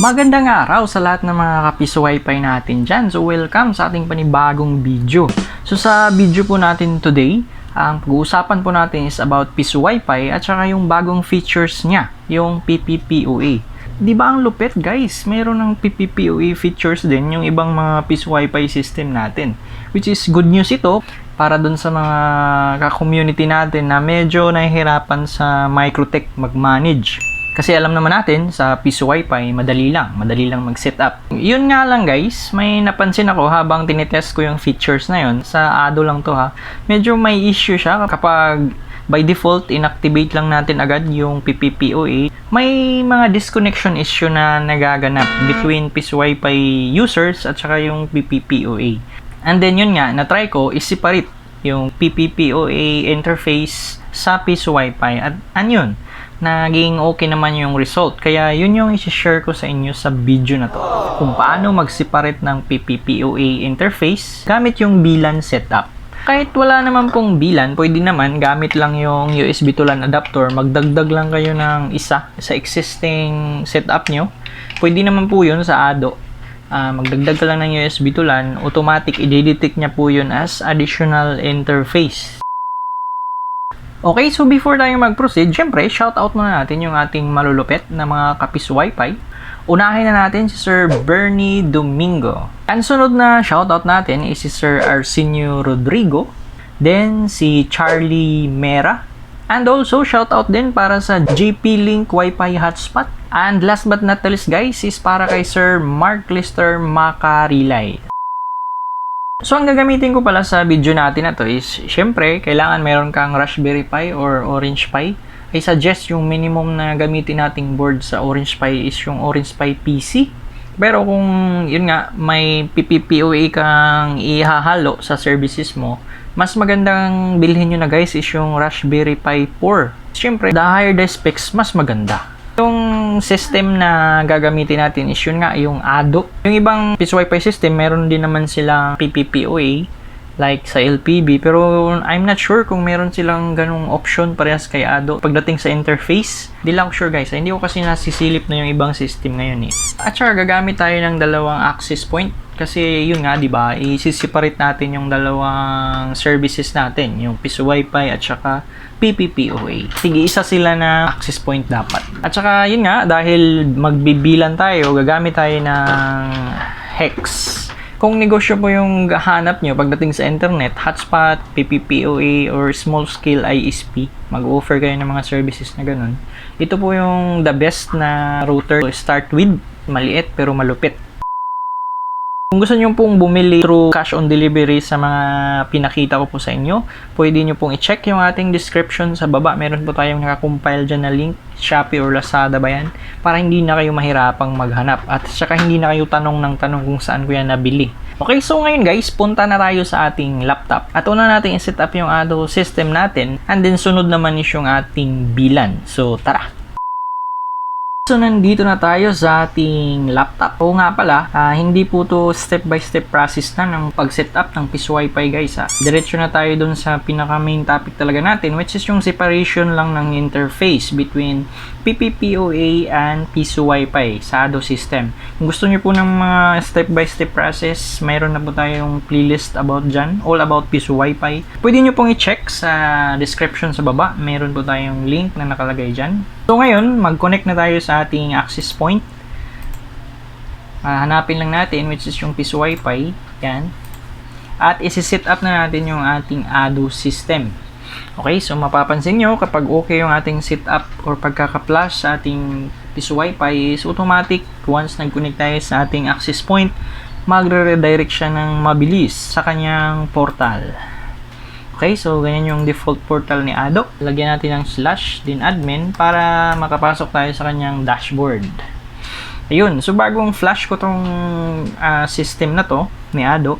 Magandang araw sa lahat ng mga kapiso wifi natin dyan. So welcome sa ating panibagong video. So sa video po natin today, ang pag-uusapan po natin is about piso wifi at saka yung bagong features niya, yung PPPoE. Di ba ang lupit guys? Meron ng PPPoE features din yung ibang mga piso wifi system natin. Which is good news ito para dun sa mga ka-community natin na medyo nahihirapan sa Microtech mag-manage. Kasi alam naman natin, sa piso wifi, madali lang mag-set up. Yun nga lang guys, may napansin ako habang tinetest ko yung features na yun, sa Ado lang to ha, medyo may issue siya kapag by default, inactivate lang natin agad yung PPPoE. May mga disconnection issue na nagaganap between piso wifi users at saka yung PPPoE. And then yun nga, na-try ko, is-separate yung PPPoE interface sa piso wifi at yun, naging okay naman yung result. Kaya yun yung i-share ko sa inyo sa video na to. Kung paano mag-separate ng PPPoE interface gamit yung VLAN setup. Kahit wala naman pong VLAN, pwede naman gamit lang yung USB to LAN adapter. Magdagdag lang kayo ng isa sa existing setup nyo. Pwede naman po yun sa Ado. Magdagdag ka lang ng USB to LAN, automatic i-detect niya po yun as additional interface. Okay, so before tayo mag-proceed, syempre, shoutout muna natin yung ating malulupit na mga kapiso wifi. Unahin na natin si Sir Bernie Domingo. Ang sunod na shoutout natin is si Sir Arsenio Rodrigo. Then, si Charlie Mera. And also, shoutout din para sa JP Link Wi-Fi Hotspot. And last but not the least guys, is para kay Sir Mark Lister Macarilay. So, ang gagamitin ko pala sa video natin na to is, syempre, kailangan meron kang Raspberry Pi or Orange Pi. I suggest yung minimum na gamitin nating board sa Orange Pi is yung Orange Pi PC. Pero kung, yun nga, may PPPoE kang ihahalo sa services mo, mas magandang bilhin nyo na guys is yung Raspberry Pi 4. Syempre, the higher the specs, mas maganda. Yung system na gagamitin natin is yun nga, yung Ado. Yung ibang piso wifi system, meron din naman silang PPPoE like sa LPB, pero I'm not sure kung meron silang ganung option parehas kay Ado. Pagdating sa interface, di lang sure guys. Hindi ko kasi nasisilip na yung ibang system ngayon eh. At saka gagamit tayo ng dalawang access point kasi yun nga, di ba, i-separate natin yung dalawang services natin, yung piso wifi at saka PPPoE. Sige, isa sila na access point dapat. At saka yun nga, dahil magbibilan tayo, gagamit tayo ng hex. Kung negosyo po yung hanap nyo pagdating sa internet, hotspot, PPPoE, or small scale ISP, mag-offer kayo ng mga services na ganun. Ito po yung the best na router to start with. Maliit pero malupit. Kung gusto nyo pong bumili through cash on delivery sa mga pinakita ko po sa inyo, pwede nyo pong i-check yung ating description sa baba. Meron po tayong nakakompile dyan na link, Shopee or Lazada ba yan, para hindi na kayo mahirapang maghanap at saka hindi na kayo tanong ng tanong kung saan ko yan nabili. Okay, so ngayon guys, punta na tayo sa ating laptop at una natin i-set up yung Ado system natin and then sunod naman is yung ating VLAN. So tara! So, nandito na tayo sa ating laptop. O nga pala, hindi po to step-by-step process na ng pag-setup ng piso wifi guys ha. Diretso na tayo dun sa pinaka-main topic talaga natin, which is yung separation lang ng interface between PPPoE and piso wifi sa Ado system. Kung gusto nyo po ng mga step-by-step process, mayroon na po tayong playlist about dyan, all about piso wifi. Pwede nyo pong i-check sa description sa baba. Mayroon po tayong link na nakalagay dyan. So ngayon, mag-connect na tayo sa ating access point. Hanapin lang natin which is yung piso wifi. Yan. At isi-set up na natin yung ating Ado system. Okay, so mapapansin nyo kapag okay yung ating setup or pagkaka-flash sa ating piso wifi is automatic once nag-connect tayo sa ating access point, magre-redirect siya ng mabilis sa kanyang portal. Okay, so ganyan yung default portal ni Ado. Lagyan natin ng / din admin para makapasok tayo sa kanyang dashboard. Ayun, so bagong flash ko tong system na to ni Ado.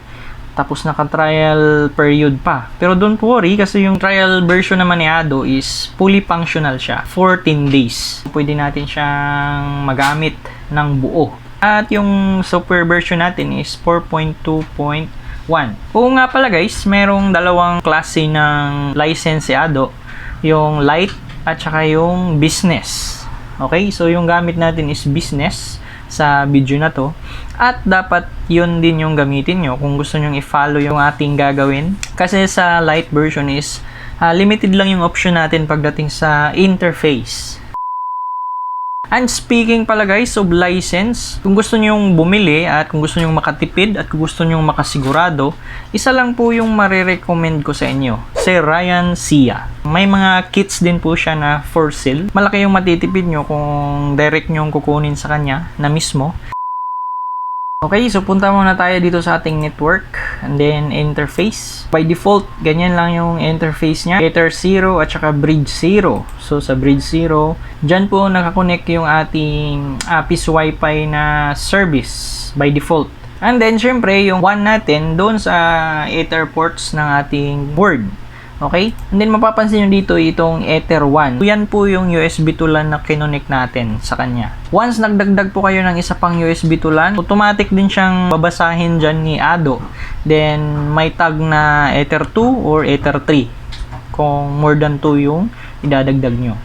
Tapos naka-trial period pa. Pero don't worry kasi yung trial version naman ni Ado is fully functional siya. 14 days. Pwede natin siyang magamit ng buo. At yung software version natin is 4.2.1. Oo nga pala guys, merong dalawang klase ng license si Ado. Yung light at saka yung business. Okay, so yung gamit natin is business sa video na to. At dapat yun din yung gamitin nyo kung gusto nyo i-follow yung ating gagawin. Kasi sa light version is limited lang yung option natin pagdating sa interface. And speaking pala guys of license, kung gusto nyo yung bumili at kung gusto nyo makatipid at kung gusto nyo makasigurado, isa lang po yung marirecommend ko sa inyo, si Ryan Sia. May mga kits din po siya na for sale. Malaki yung matitipid nyo kung direct nyo kukunin sa kanya na mismo. Okay, so punta muna tayo dito sa ating network and then interface. By default, ganyan lang yung interface niya. Ether 0 at saka Bridge 0. So sa Bridge 0, dyan po nakakonect yung ating Apis Wi-Fi na service by default. And then syempre yung WAN natin doon sa Ether ports ng ating board. Okay? And then mapapansin nyo dito itong Ether 1. Yan po yung USB to LAN na kinonect natin sa kanya. Once nagdagdag po kayo ng isa pang USB to LAN, automatic din siyang babasahin dyan ni Ado. Then may tag na Ether 2 or Ether 3 kung more than 2 yung idadagdag nyo.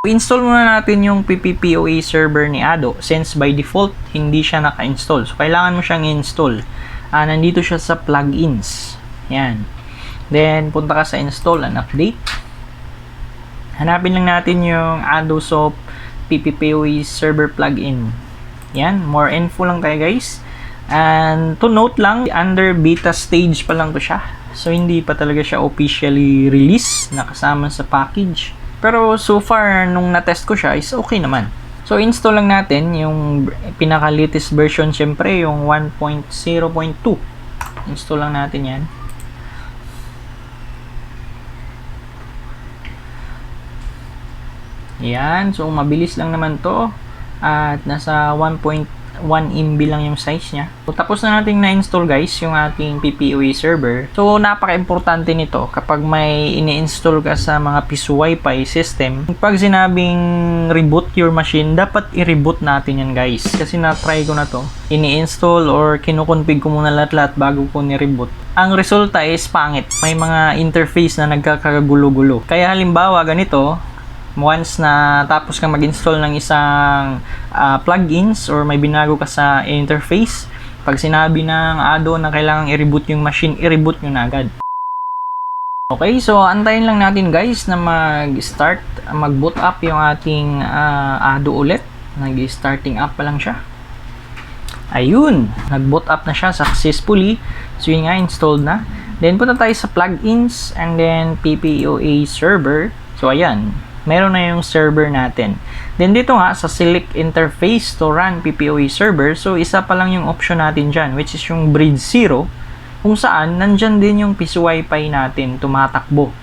I-install muna natin yung PPPoE server ni Ado since by default hindi siya naka-install. So kailangan mo siyang i-install. Nandito siya sa plugins. Yan. Then, punta ka sa install and update. Hanapin lang natin yung AdoSoft PPPoE server plugin. Yan, more info lang tayo guys. And to note lang, under beta stage pa lang to siya. So, hindi pa talaga siya officially release, nakasama sa package. Pero so far, nung na-test ko siya, is okay naman. So, install lang natin yung pinaka-latest version, syempre, yung 1.0.2. Install lang natin yan. Yan, so mabilis lang naman to at nasa 1.1 MB lang yung size niya. So tapos na nating na-install guys yung ating PPoE server. So napaka-importante nito kapag may ini-install ka sa mga Piso Wi-Fi system. Pag sinabing reboot your machine, dapat i-reboot natin yan guys. Kasi na-try ko na to. Ini-install or kinukonfig ko muna lahat-lahat bago ko ni-reboot. Ang resulta is pangit. May mga interface na nagkakagulo-gulo. Kaya halimbawa ganito, once na tapos kang mag-install ng isang plugins or may binago ka sa interface, pag sinabi ng Ado na kailangang i-reboot yung machine, i-reboot nyo na agad. Okay, so antayin lang natin guys na mag-boot up yung ating Ado ulit. Nag-starting up pa lang siya. Ayun, nag-boot up na siya successfully. So yun nga, installed na. Then punta tayo sa plugins and then PPoE server. So ayan, meron na yung server natin. Then dito nga sa select interface to run PPoE server, so isa pa lang yung option natin dyan, which is yung Bridge 0, kung saan nandyan din yung Piso Wi-Fi natin tumatakbo.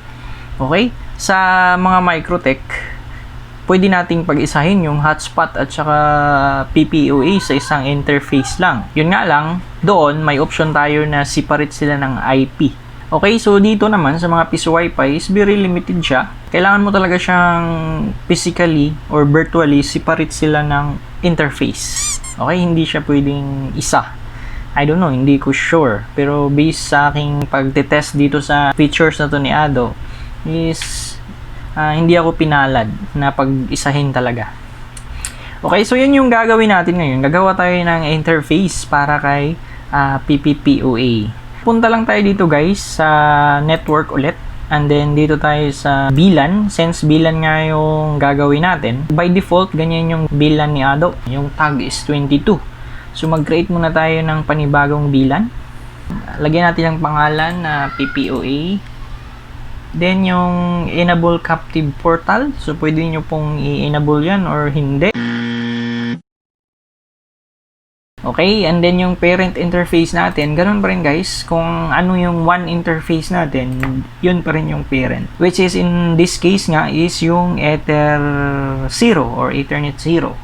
Okay? Sa mga Microtech, pwede nating pag-isahin yung hotspot at saka PPoE sa isang interface lang. Yun nga lang, doon may option tayo na separate sila ng IP. Okay, so dito naman sa mga Piso Wi-Fi is very limited siya. Kailangan mo talaga siyang physically or virtually separate sila ng interface. Okay, hindi siya pwedeng isa. I don't know, hindi ko sure. Pero based sa aking pagtetest dito sa features na to ni Ado is hindi ako pinalad na pag-isahin talaga. Okay, so yun yung gagawin natin ngayon. Gagawa tayo ng interface para kay PPPoE. Punta lang tayo dito guys sa network ulit. And then dito tayo sa VLAN. Since VLAN nga yung gagawin natin, by default ganyan yung VLAN ni Ado. Yung tag is 22. So mag-create muna tayo ng panibagong VLAN. Lagyan natin ang pangalan na PPoE. Then yung enable captive portal. So pwede nyo pong i-enable yan or hindi. Okay, and then yung parent interface natin, ganun pa rin guys. Kung ano yung one interface natin, yun pa rin yung parent. Which is in this case nga is yung Ether 0 or Ethernet 0.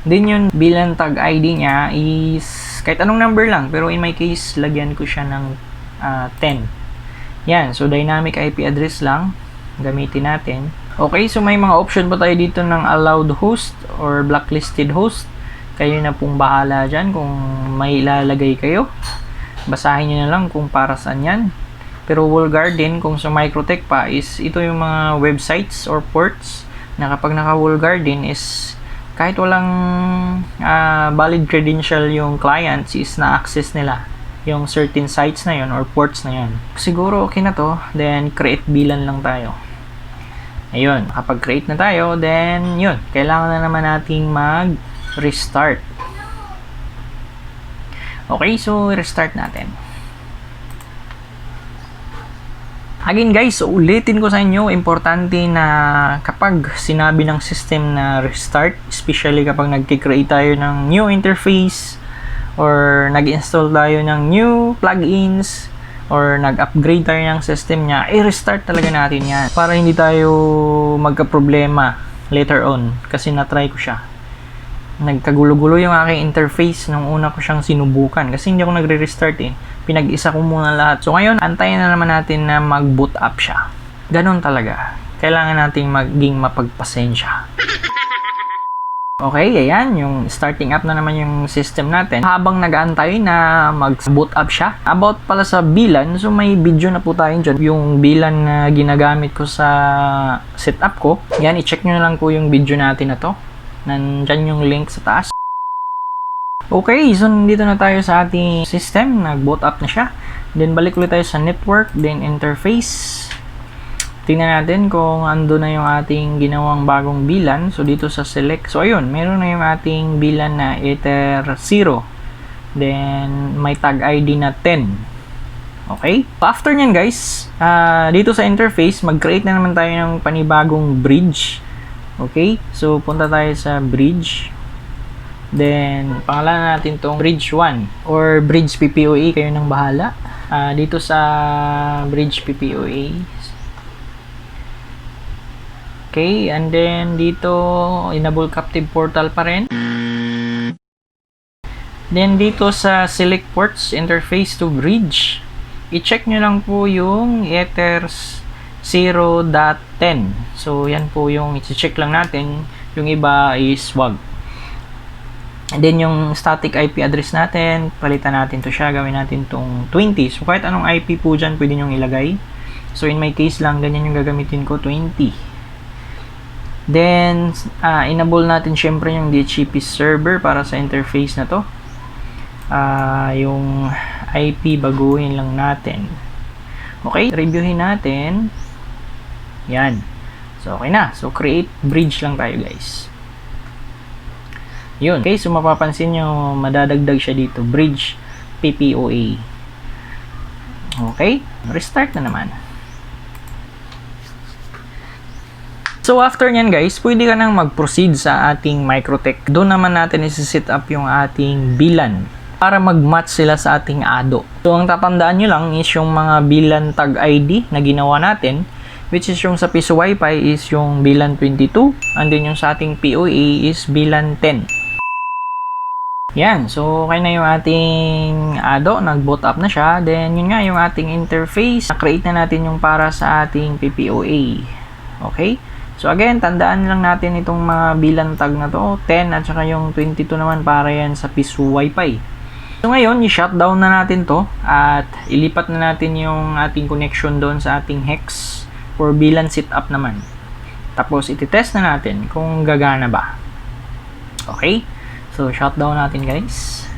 Then yung VLAN tag ID niya is kahit anong number lang. Pero in my case, lagyan ko siya ng 10. Yan, so dynamic IP address lang gamitin natin. Okay, so may mga option pa tayo dito ng allowed host or blacklisted host. Kayo na pong bahala dyan kung may ilalagay kayo. Basahin nyo na lang kung para saan yan. Pero wall garden, kung sa Microtech pa, is ito yung mga websites or ports na kapag naka-wall garden is kahit walang valid credential yung clients is na-access nila yung certain sites na yun or ports na yun. Siguro okay na to, then create VLAN lang tayo. Ayun, kapag create na tayo, then yun, kailangan na naman nating mag-restart. Okay, so restart natin. Again guys, ulitin ko sa inyo, importante na kapag sinabi ng system na restart, especially kapag nag-create tayo ng new interface or nag-install tayo ng new plugins or nag-upgrade tayo ng system niya, i-restart talaga natin yan para hindi tayo magka-problema later on kasi na-try ko siya. Nagkagulo-gulo yung aking interface nung una ko siyang sinubukan kasi hindi ako nagre-restart pinag-isa ko muna lahat. So ngayon, antayin na naman natin na mag-boot up siya. Ganon talaga. Kailangan nating maging mapagpasensya. Okay, ayan, yung starting up na naman yung system natin. Habang nag-aantay na mag-boot up siya. About pala sa VLAN, so may video na po tayo dyan. Yung VLAN na ginagamit ko sa setup ko. Yan, i-check nyo na lang po yung video natin na to. Nandyan yung link sa taas. Okay, so dito na tayo sa ating system. Nag-boot up na siya. Then balik ulit tayo sa network, then interface. Tingnan natin kung ando na yung ating ginawang bagong VLAN. So dito sa select, so ayun, meron na yung ating VLAN na Ether 0. Then may tag ID na 10. Okay? After nyan guys, dito sa interface, mag-create na naman tayo ng panibagong bridge. Okay? So punta tayo sa bridge. Then pangalan natin tong bridge 1 or bridge PPOA, kayo nang bahala. Dito sa bridge PPOA. Okay, and then dito enable captive portal pa rin. Then dito sa select ports interface to bridge, i-check nyo lang po yung Ether 0.10. So yan po yung i-check lang natin, yung iba is wag. And then yung static IP address natin, palitan natin to siya, gawin natin tong 20. So kahit anong IP po dyan pwede nyo ilagay. So in my case lang, ganyan yung gagamitin ko, 20. Then, enable natin syempre yung DHCP server para sa interface na to. Yung IP baguhin lang natin. Okay, reviewin natin. Yan. So, okay na. So, create bridge lang tayo guys. Yun. Okay, so mapapansin nyo, madadagdag siya dito. Bridge PPOA. Okay, restart na naman. So after nyan guys, pwede ka nang mag-proceed sa ating Microtech. Doon naman natin isi-set up yung ating VLAN para mag-match sila sa ating ADO. So ang tatandaan nyo lang is yung mga VLAN tag ID na ginawa natin, which is yung sa Piso Wi-Fi is yung VLAN 22, and then yung sa ating POA is VLAN 10. Yan, so okay na yung ating ADO, nag-boot up na siya. Then yun nga yung ating interface, na-create na natin yung para sa ating PPOA. Okay? So again, tandaan lang natin itong mga VLAN tag na to, 10 at saka yung 22 naman para yan sa Piso Wi-Fi. So ngayon, i-shutdown na natin to at ilipat na natin yung ating connection doon sa ating hex for VLAN setup naman. Tapos iti-test na natin kung gagana ba. Okay? So shutdown natin guys.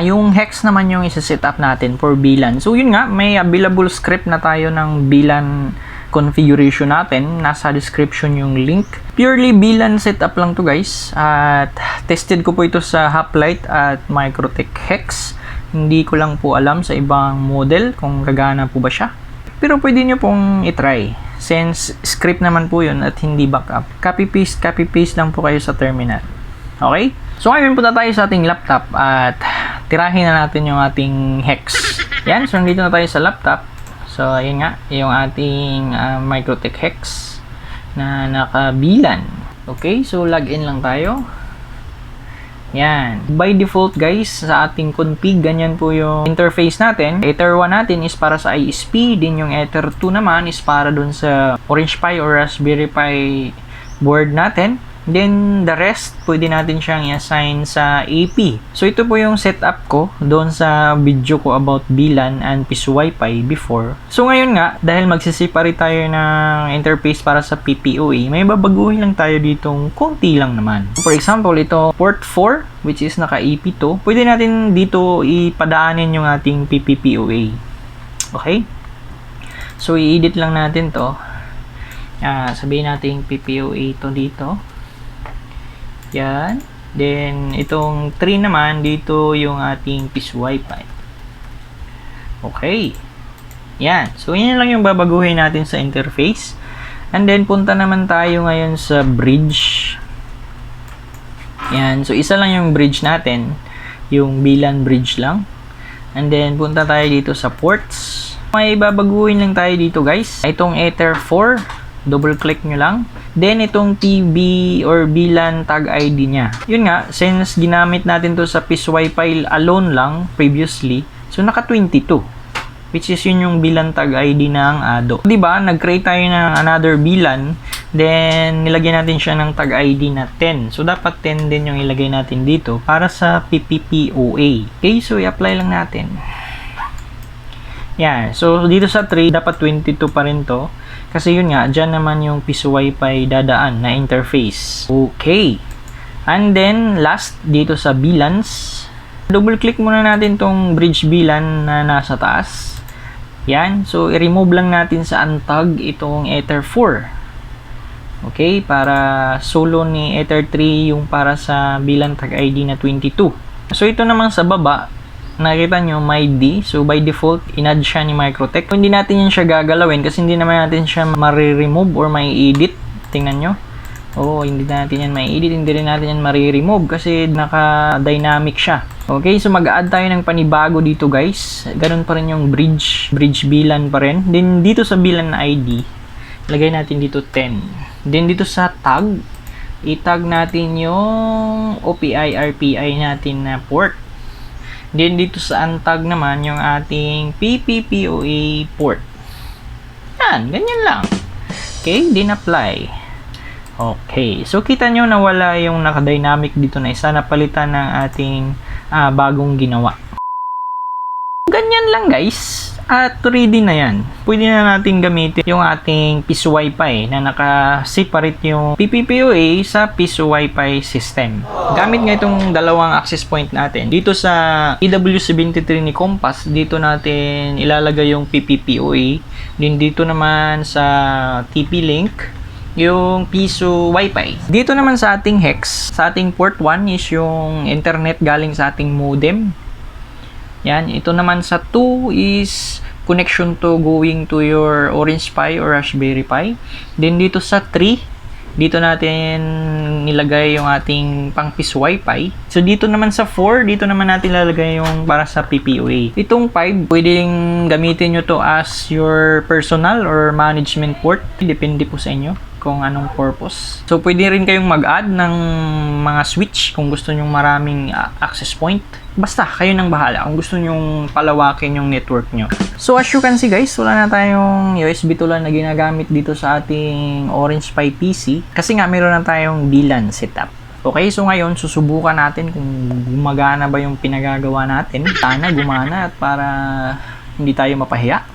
Yung hex naman yung isa-set up natin for VLAN. So yun nga, may available script na tayo ng VLAN configuration natin. Nasa description yung link. Purely VLAN setup lang to guys. At tested ko po ito sa Hoplite at Microtech Hex. Hindi ko lang po alam sa ibang model kung gagana po ba siya. Pero pwede nyo pong itry. Since script naman po yun at hindi backup. Copy paste lang po kayo sa terminal. Okay? So ngayon punta tayo sa ating laptop at tirahin na natin yung ating hex. Yan, so nandito na tayo sa laptop. So ayun nga, yung ating Microtech Hex na naka-VLAN. Okay, so login lang tayo. Yan. By default guys, sa ating config, ganyan po yung interface natin. Ether 1 natin is para sa ISP, din yung Ether 2 naman is para dun sa Orange Pi or Raspberry Pi board natin. Then, the rest, pwede natin siyang i-assign sa AP. So, ito po yung setup ko doon sa video ko about VLAN and Piso Wi-Fi before. So, ngayon nga, dahil magsiseparate tayo ng interface para sa PPOA, may babaguhin lang tayo ditong konti lang naman. For example, ito port 4, which is naka-AP to. Pwede natin dito ipadaanin yung ating PPPoA. Okay? So, i-edit lang natin to. Sabihin natin PPOA to dito. Yan. Then, itong 3 naman, dito yung ating Piso Wi-Fi. Okay. Yan. So, yan lang yung babaguhin natin sa interface. And then, punta naman tayo ngayon sa bridge. Yan. So, isa lang yung bridge natin. Yung VLAN bridge lang. And then, punta tayo dito sa ports. May babaguhin lang tayo dito, guys. Itong Ether 4. Double click nyo lang. Then, itong TB or VLAN tag ID niya. Yun nga, since ginamit natin to sa Piso Wi-Fi alone lang previously, so naka 22. Which is yun yung VLAN tag ID ng ADO. Diba, nag-create tayo ng another VLAN, then nilagyan natin siya ng tag ID na 10. So, dapat 10 din yung ilagay natin dito para sa PPPoA. Okay, so i-apply lang natin. Yan. So, dito sa 3, dapat 22 pa rin to. Kasi yun nga, dyan naman yung Piso Wi-Fi dadaan na interface. Okay. And then, last, dito sa VLANs. Double click muna natin tong bridge VLAN na nasa taas. Yan. So, i-remove lang natin sa untag itong Ether 4. Okay. Para solo ni Ether 3 yung para sa VLAN tag ID na 22. So, ito naman sa baba. Nakita nyo, may D. So, by default, in-add siya ni Microtech. Hindi natin yan siya gagalawin kasi hindi naman natin siya ma-remove or may edit. Tingnan nyo. Hindi natin yan may edit. Hindi rin natin yan ma-remove kasi naka-dynamic siya. Okay, so mag-add tayo ng panibago dito, guys. Ganun pa rin yung bridge VLAN pa rin. Then, dito sa VLAN ID, lagay natin dito 10. Then, dito sa tag, i-tag natin yung OPI, RPI natin na port. Then, dito sa untag naman, yung ating PPPoA port. Yan, ganyan lang. Okay, then apply. Okay, so kita nyo na wala yung naka-dynamic dito na isa, napalitan ng ating bagong ginawa. Ganyan lang, guys. At ready na yan. Pwede na natin gamitin yung ating Piso Wi-Fi na naka-separate yung PPPoA sa Piso Wi-Fi system. Gamit nga itong dalawang access point natin. Dito sa EW73 ni Compass, dito natin ilalagay yung PPPoA. Then dito naman sa TP-Link, yung Piso Wi-Fi. Dito naman sa ating hex, sa ating port 1 is yung internet galing sa ating modem. Yan, ito naman sa 2 is connection to going to your Orange Pi or Raspberry Pi. Then dito sa 3, dito natin nilagay yung ating pang Piso Wi-Fi. So dito naman sa 4, dito naman natin lalagay yung para sa PPOA. Itong 5, pwedeng gamitin nyo to as your personal or management port. Depende po sa inyo kung anong purpose. So pwede rin kayong mag-add ng mga switch kung gusto nyo maraming access point. Basta, kayo nang bahala kung gusto nyong palawakin yung network nyo. So, as you can see, guys, wala na tayong USB tulan na ginagamit dito sa ating Orange Pi PC kasi nga meron na tayong VLAN setup. Okay, so ngayon, susubukan natin kung gumagana ba yung pinagagawa natin. Sana gumana at para hindi tayo mapahiya.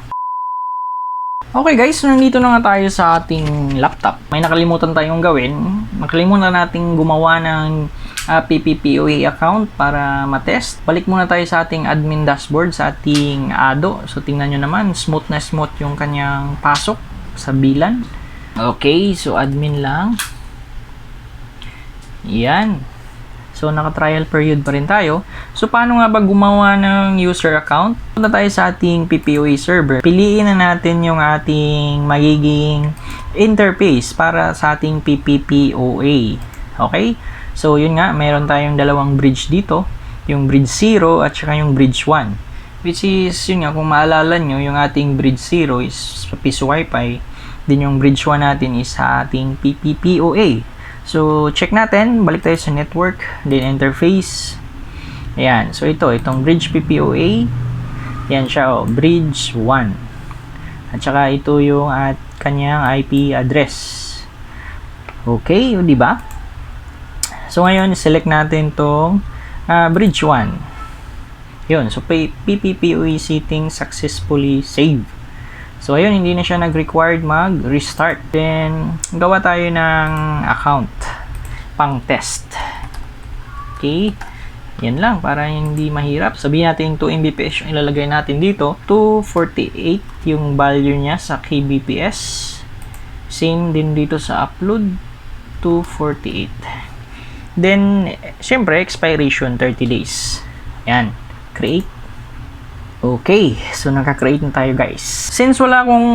Okay guys, so nandito na nga tayo sa ating laptop. May nakalimutan tayong gawin. Nakalimutan nating gumawa ng PPPoA account para matest. Balik muna tayo sa ating admin dashboard sa ating ADO. So tingnan nyo naman, smooth na smooth yung kanyang pasok sa VLAN. Okay, so admin lang. Yan. So, naka-trial period pa rin tayo. So, paano nga ba gumawa ng user account? Punta tayo sa ating PPOA server. Piliin na natin yung ating magiging interface para sa ating PPPoA. Okay? So, yun nga, mayroon tayong dalawang bridge dito. Yung bridge 0 at saka yung bridge 1. Which is, yun nga, kung maalala nyo, yung ating bridge 0 is Piso Wi-Fi. Then, yung bridge 1 natin is sa ating PPPoA. So, check natin. Balik tayo sa network. Then, interface. Ayan. So, itong bridge PPOA. Yan siya, bridge 1. At saka, ito yung kanyang IP address. Okay, di ba? So ngayon, select natin tong bridge 1. Yun, so PPPoE setting successfully save. So ayun, hindi na siya nag-required mag-restart. Then, gawa tayo ng account pang test. Okay, yan lang para hindi mahirap. Sabihin natin 2 Mbps yung ilalagay natin dito. 248 yung value niya sa kbps. Same din dito sa upload, 248. Then, syempre, expiration 30 days. Yan, create. Okay, so naka-create na tayo guys. Since wala akong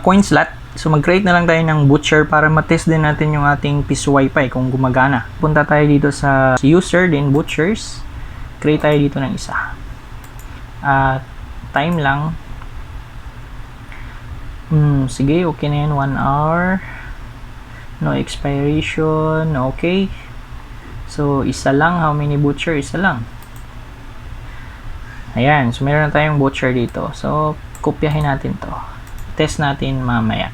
coin slot, so mag-create na lang tayo ng butcher para matest din natin yung ating Piso Wi-Fi kung gumagana. Punta tayo dito sa user, then butchers. Create tayo dito ng isa. Time lang. Sige, okay na yan. 1 hour. No expiration. Okay. So, isa lang. How many butcher? Isa lang. Ayan. So, meron na tayong butcher dito. So, kopyahin natin to. Test natin mamaya.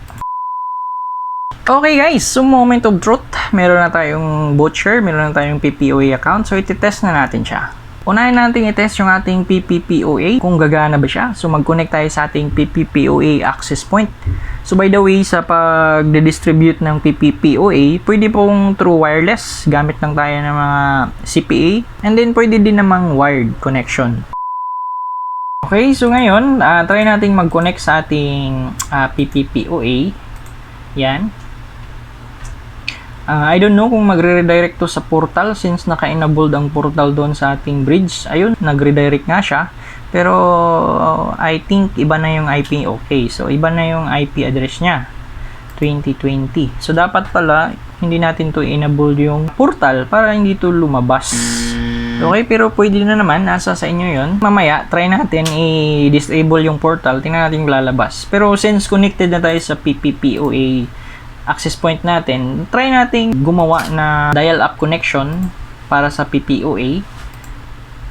Okay guys, so moment of truth. Meron na tayong butcher. Meron na tayong PPOA account. So, iti-test na natin siya. Unahin natin i-test yung ating PPPoA kung gagana ba siya. So, mag-connect tayo sa ating PPPoA access point. So, by the way, sa pag-distribute ng PPPoA, pwede pong through wireless. Gamit lang tayo ng mga CPA. And then, pwede din namang wired connection. Okay, so ngayon, try nating mag-connect sa ating PPPoA. Yan. I don't know kung magre-redirect to sa portal since naka-enabled ang portal doon sa ating bridge. Ayun, nag-redirect nga siya. Pero I think iba na yung IP. Okay, so iba na yung IP address niya. 2020. So dapat pala hindi natin to enable yung portal para hindi to lumabas. Okay, pero pwede na naman, nasa sa inyo yon. Mamaya, try natin i-disable yung portal, tingnan natin yung lalabas. Pero since connected na tayo sa PPPoA access point natin, try natin gumawa na dial-up connection para sa PPOA.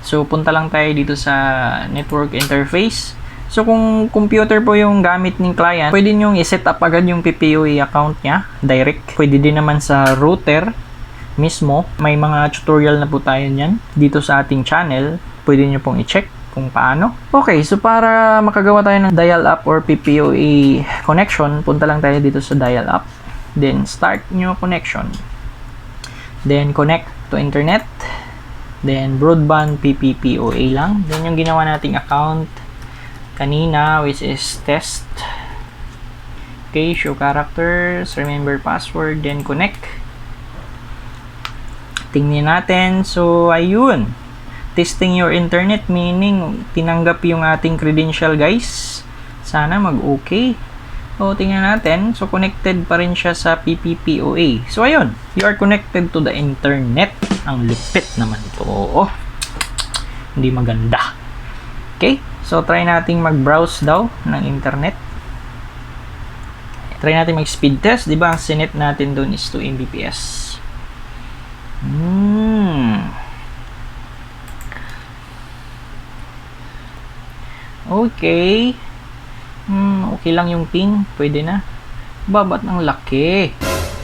So, punta lang tayo dito sa network interface. So, kung computer po yung gamit ng client, pwede nyo i-set up agad yung PPOA account niya, direct. Pwede din naman sa router mismo. May mga tutorial na po tayo niyan dito sa ating channel. Pwede nyo pong i-check kung paano. Okay, so para makagawa tayo ng dial-up or PPOA connection, punta lang tayo dito sa dial-up. Then, start new connection. Then, connect to internet. Then, broadband PPPoA lang. Then, yung ginawa nating account kanina, which is test. Okay, show characters, remember password, then connect. Tingnan natin. So, ayun. Testing your internet, meaning tinanggap yung ating credential, guys. Sana mag-okay. So, tingnan natin. So, connected pa rin siya sa PPPoA. So, ayun. You are connected to the internet. Ang lupit naman ito. Oh, hindi maganda. Okay. So, try nating mag-browse daw ng internet. Try natin mag-speed test. Diba, ang sinet natin doon is 2 Mbps. Okay. Okay lang yung ping. Pwede na. Babat ng laki.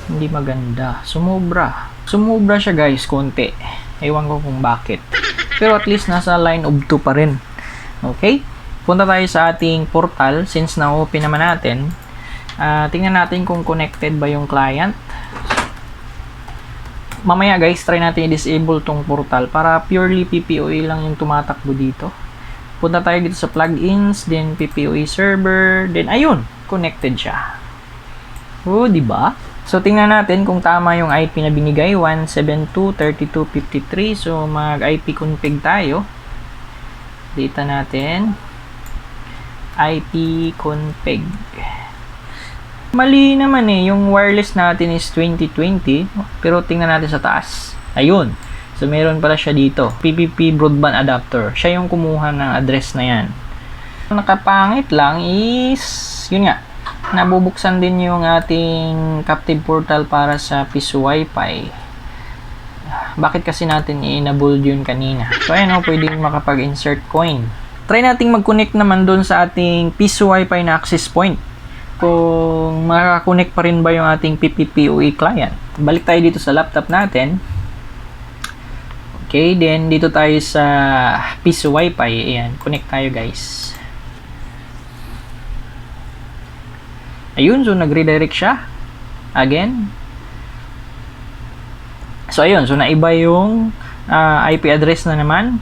Hindi maganda. Sumobra siya guys, konti. Ewan ko kung bakit. Pero at least nasa line of 2 pa rin. Okay? Punta tayo sa ating portal. Since na-open naman natin, tingnan natin kung connected ba yung client. Mamaya guys, try natin i-disable tong portal para purely PPOA lang yung tumatakbo dito. Punta tayo dito sa plugins, then PPOA server, then ayun, connected siya. Oh, di ba? So tingnan natin kung tama yung IP na binigay, 172.32.53. So mag-IP config tayo. Data natin, IP config. Mali naman yung wireless natin is 2020, pero tingnan natin sa taas. Ayun. So, meron pala siya dito. PPP broadband adapter. Siya yung kumuha ng address na yan. Nakapangit lang is, yun nga, nabubuksan din yung ating captive portal para sa Piso Wi-Fi. Bakit kasi natin i-enable yun kanina? So, ayan pwedeng makapag-insert coin. Try nating mag-connect naman dun sa ating Piso Wi-Fi na access point. Kung makakonect pa rin ba yung ating PPPoA client. Balik tayo dito sa laptop natin. Okay, then dito tayo sa Piso Wi-Fi. Ayan, connect tayo guys. Ayun, so nag-redirect siya. Again. So ayun, so naiba yung IP address na naman.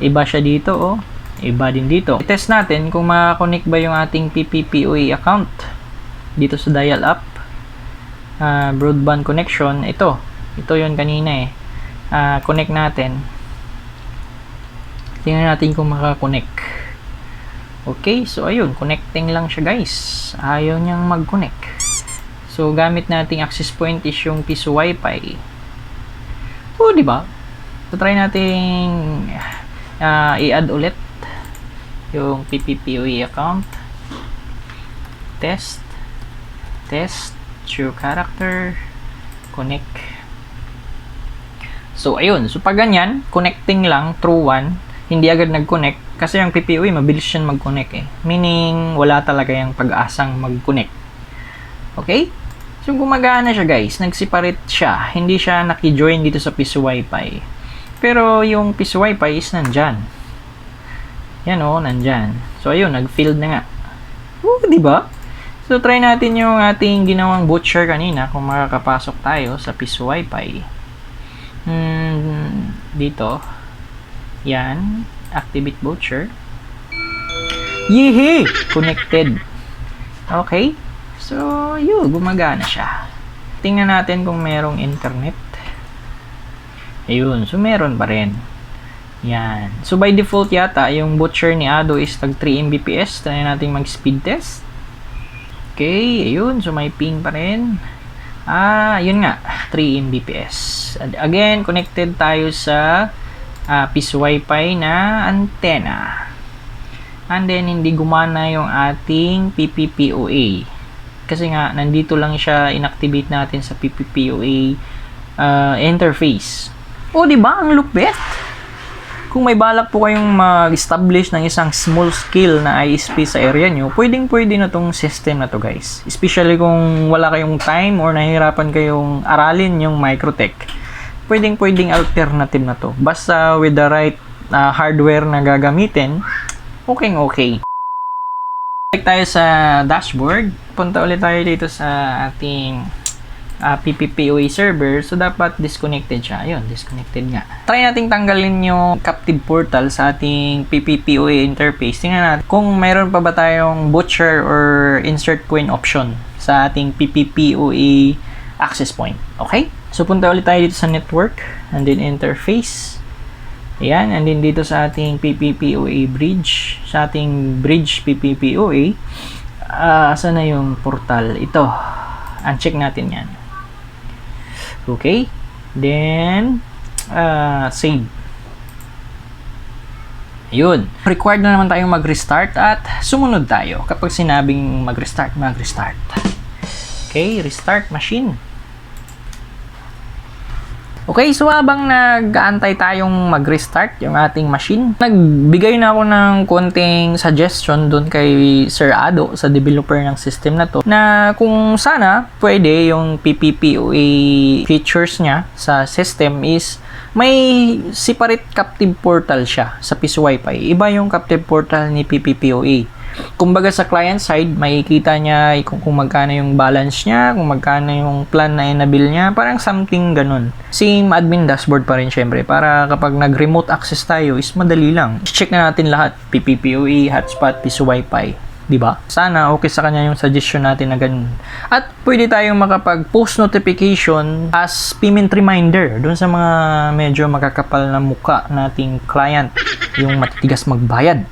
Iba siya dito, oh. Iba din dito. I-test natin kung makakonect ba yung ating PPPoE account. Dito sa dial-up. Broadband connection. Ito yun kanina eh. Connect natin. Tingnan natin kung makakonect. Okay, so ayun, connecting lang siya guys. Ayaw niyang mag-connect. So gamit nating access point is yung Piso Wi-Fi. Oh, di ba? So try nating i-add ulit yung PPPoE account. Test, show character, connect. So, ayun. So, pag ganyan, connecting lang through one, hindi agad nag-connect. Kasi yung PPoE, mabilis yan mag-connect eh. Meaning, wala talaga yung pag-asang mag-connect. Okay? So, gumagana siya guys. Nag-separate siya. Hindi siya naki-join dito sa Piso Wi-Fi. Pero, yung Piso Wi-Fi is nandyan. Yan o, nandyan. So, ayun. Nag-filled na nga. Diba? So, try natin yung ating ginawang butcher kanina kung makakapasok tayo sa Piso Wi-Fi. Dito yan, activate voucher. Yehey! Connected. Okay, so yun, gumagana siya. Tingnan natin kung merong internet. Ayun, so meron pa rin. Yan, so by default yata yung butcher ni Ado is tag 3 Mbps. Try natin mag speed test. Okay, ayun, so may ping pa rin. Yun nga, 3 Mbps. Again, connected tayo sa Piso Wi-Fi na antenna. And then, hindi gumana yung ating PPPoE. Kasi nga, nandito lang siya, inactivate natin sa PPPoE interface. O, diba? Ang lupit! Kung may balak po kayong mag-establish ng isang small scale na ISP sa area nyo, pwedeng-pwede na tong system na to guys. Especially kung wala kayong time or nahihirapan kayong aralin yung Microtech. Pwedeng-pwedeng alternative na to. Basta with the right hardware na gagamitin, okay. Balik tayo sa dashboard. Punta ulit tayo dito sa ating PPPoE server, so dapat disconnected siya. Ayun, disconnected nga. Try nating tanggalin yung captive portal sa ating PPPoE interface. Tingnan natin kung mayroon pa ba tayong butcher or insert point option sa ating PPPoE access point. Okay? So punta ulit tayo dito sa network and then interface. Ayan, and then dito sa ating PPPoE bridge, sa ating bridge PPPoE, saan na yung portal? Ito. Uncheck natin yan. Okay, then save. Ayun, required na naman tayong mag-restart at sumunod tayo kapag sinabing mag-restart. Okay, restart machine. Okay, so habang nag-aantay tayong mag-restart yung ating machine, nagbigay na ako ng konting suggestion doon kay Sir Ado sa developer ng system na to, na kung sana pwede yung PPPoE features niya sa system is may separate captive portal siya sa Piso Wi-Fi. Iba yung captive portal ni PPPoE. Kumbaga sa client side, makikita niya kung magkano yung balance niya, kung magkano yung plan na enable niya, parang something ganun. Same admin dashboard pa rin syempre, para kapag nag-remote access tayo is madali lang. Check na natin lahat, PPPoE, hotspot, Piso Wi-Fi. Diba? Sana okay sa kanya yung suggestion natin na ganun. At pwede tayong makapag-post notification as payment reminder dun sa mga medyo makakapal na muka nating client, yung matitigas magbayad.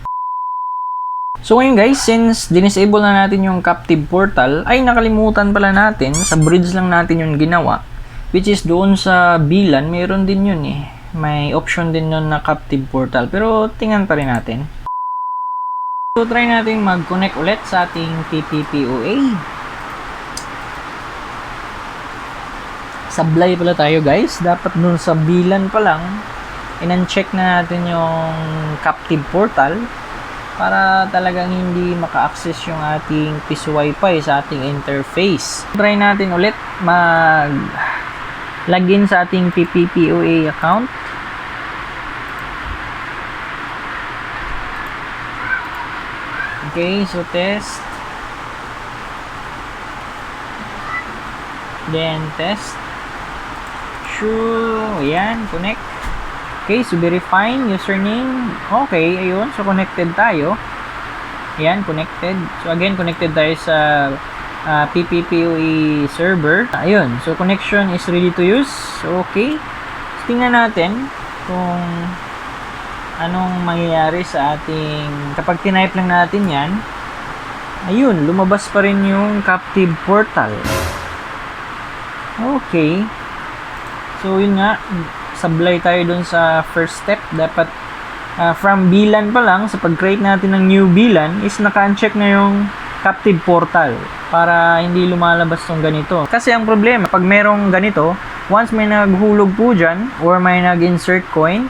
So ngayon guys, since dinisable na natin yung captive portal, ay nakalimutan pala natin, sa bridge lang natin yung ginawa, which is doon sa VLAN, mayroon din yun eh. May option din yun na captive portal, pero tingnan pa rin natin. So try natin mag-connect ulit sa ating PPPoE. Sablay pala tayo guys, dapat doon sa VLAN pa lang, in-uncheck na natin yung captive portal, para talagang hindi maka-access yung ating Piso Wi-Fi sa ating interface. Try natin ulit mag-login sa ating PPPoE account. Okay, so test. Then test. True. Ayan, connect. Okay, so verifying username. Okay, ayun. So connected tayo. Ayan, connected. So again, connected tayo sa PPPoE server. Ayun, so connection is ready to use. So, okay. So, tingnan natin kung anong mangyayari sa ating kapag tinype lang natin yan. Ayun, lumabas pa rin yung captive portal. Okay. So, yun nga, sablay tayo dun sa first step. Dapat from VLAN pa lang, sa pag-create natin ng new VLAN is naka-uncheck na yung captive portal para hindi lumalabas tong ganito. Kasi ang problema, pag merong ganito, once may naghulog po dyan or may nag-insert coin,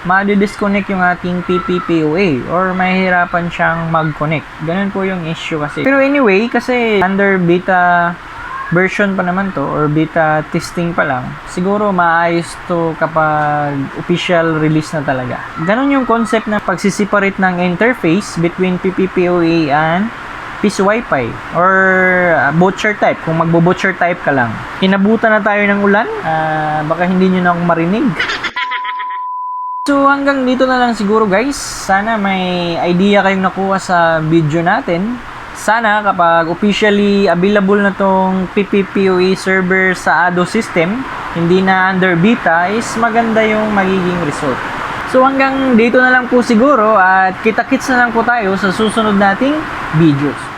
ma-disconnect yung ating PPPoE or mahihirapan siyang mag-connect. Ganun po yung issue kasi. Pero anyway, kasi under beta version pa naman to or beta testing pa lang, siguro maayos to kapag official release na talaga. Ganun yung concept ng pagsiseparate ng interface between PPPoE and PCWiFi or butcher type, kung magbo-butcher type ka lang. Kinabutan na tayo ng ulan, baka hindi nyo na akong marinig. So hanggang dito na lang siguro guys. Sana may idea kayong nakuha sa video natin. Sana kapag officially available na tong PPPoE server sa Ado system, hindi na under beta, is maganda yung magiging result. So hanggang dito na lang po siguro at kita-kits na lang po tayo sa susunod nating videos.